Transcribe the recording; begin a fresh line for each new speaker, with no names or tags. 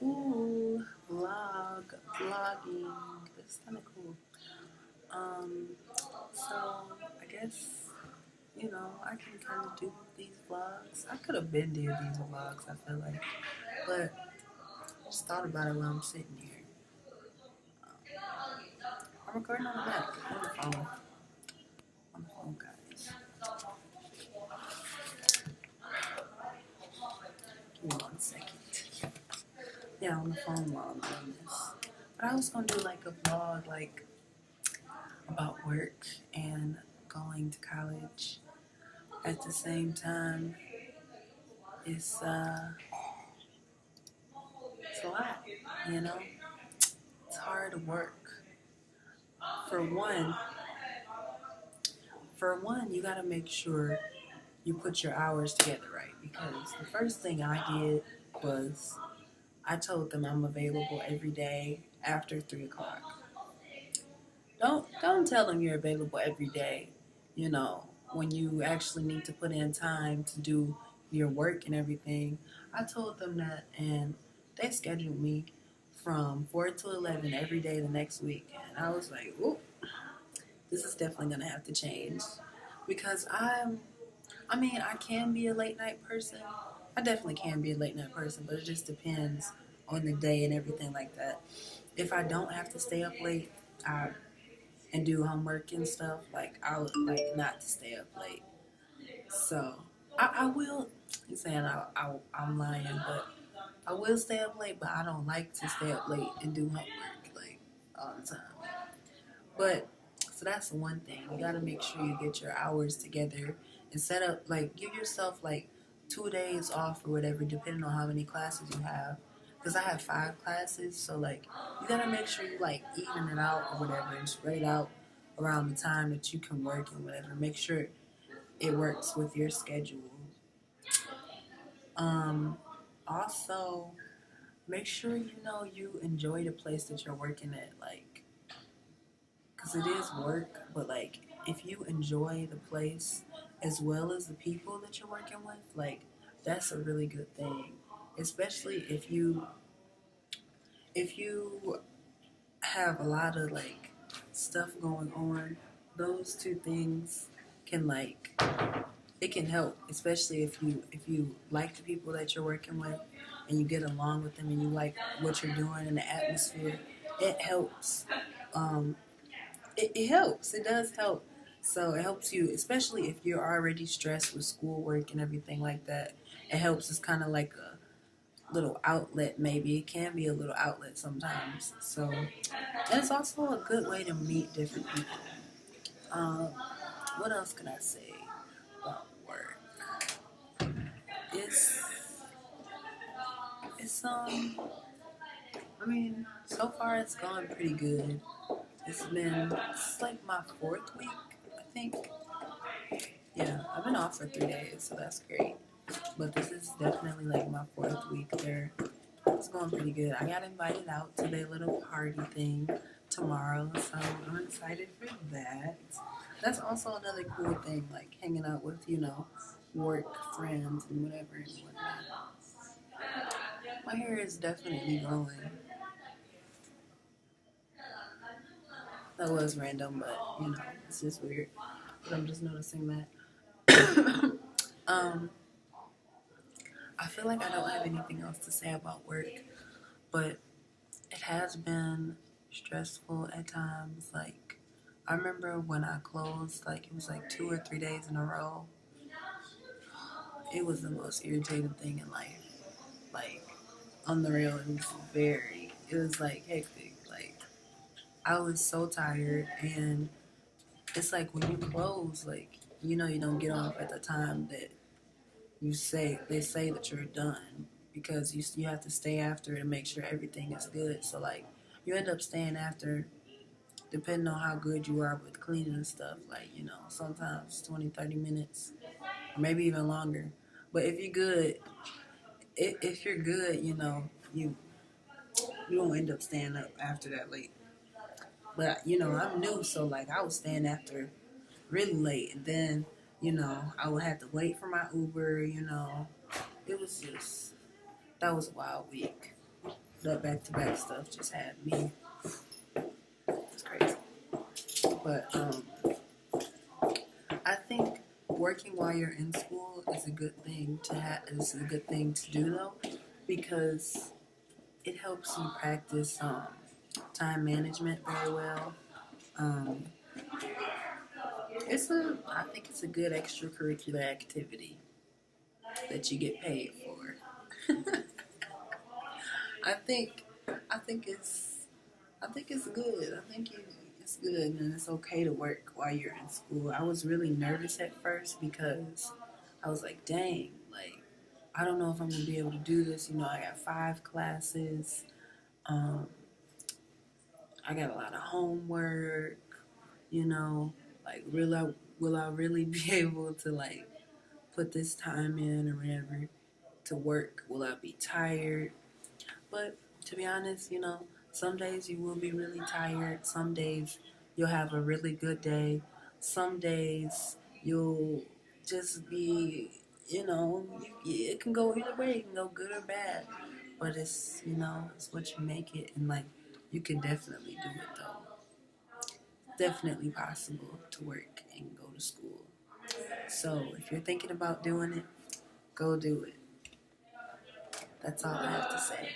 Ooh, vlogging. That's kind of cool. Um, so I guess I can kind of do these vlogs. I could have been did these vlogs. I feel like, but I just thought about it while I'm sitting here. I'm recording on the Mac, on the phone, guys. Give me 1 second. Yeah, on the phone while I'm doing this. But I was gonna do like a vlog, like about work and going to college at the same time. It's it's a lot, you know. It's hard work. For one, you gotta make sure you put your hours together right. Because the first thing I did was I told them I'm available every day after 3 o'clock. Don't tell them you're available every day. You know, when you actually need to put in time to do your work and everything. I told them that, and they scheduled me from 4 to 11 every day the next week, and I was like, "Ooh, this is definitely gonna have to change," because I mean, I can be a late night person. I definitely can be a late night person, but it just depends on the day and everything like that. If I don't have to stay up late, I and do homework and stuff, like I would like not to stay up late. So I will. He's saying I'm lying, but I will stay up late. But I don't like to stay up late and do homework like all the time. But so that's the one thing. You gotta make sure you get your hours together and set up like give yourself like 2 days off or whatever, depending on how many classes you have. Because I have 5 classes, so like you gotta make sure you like even it out or whatever and spread it out around the time that you can work and whatever. Make sure it works with your schedule. Um, Also, make sure you enjoy the place that you're working at, like, because it is work, but like if you enjoy the place as well as the people that you're working with, like that's a really good thing. Especially if you have a lot of like stuff going on, those two things can like it can help, especially if you like the people that you're working with and you get along with them and you like what you're doing in the atmosphere. It helps. Um, it helps. It does help. So it helps you, especially if you're already stressed with schoolwork and everything like that. It helps. It's kind of like a little outlet, maybe. It can be a little outlet sometimes. So, and it's also a good way to meet different people. Um, what else can I say about work? It's, it's. I mean, so far it's gone pretty good. It's like my 4th week, I think. Yeah, I've been off for 3 days, so that's great. But this is definitely like my 4th week there. It's going pretty good. I got invited out to their little party thing tomorrow, so I'm excited for that. That's also another cool thing, like hanging out with, work friends and whatever and whatnot. My hair is definitely growing. That was random, but it's just weird. But I'm just noticing that. um, I feel like I don't have anything else to say about work, but it has been stressful at times. Like, I remember when I closed, like, it was like 2 or 3 days in a row. It was the most irritating thing in life. Like, on the real, it was like hectic. Like, I was so tired, and it's like when you close, like, you don't get off at the time that they say that you're done because you have to stay after to make sure everything is good. So like you end up staying after depending on how good you are with cleaning and stuff, like, sometimes 20, 30 minutes, or maybe even longer. But if you're good, if you're good, you won't end up staying up after that late. But I'm new, so like I was staying after really late, and then I would have to wait for my Uber. It was just that was a wild week. that back-to-back stuff just had me. It's crazy. But I think working while you're in school is a good thing to have. Is a good thing to do though, because it helps you practice time management very well. Um, I think it's a good extracurricular activity that you get paid for. I think, I think it's, I think it's good. It's good, and it's okay to work while you're in school. I was really nervous at first because I was like, dang, like I don't know if I'm gonna be able to do this. You know, I got 5 classes. Um, I got a lot of homework. You know, like will I really be able to like put this time in or whatever to work? Will I be tired? But to be honest, you know, some days you will be really tired. Some days you'll have a really good day. Some days you'll just be, you know, it can go either way. It can go good or bad. But it's, you know, it's what you make it. And like, you can definitely do it though. Definitely possible to work and go to school. So if you're thinking about doing it, go do it. That's all I have to say.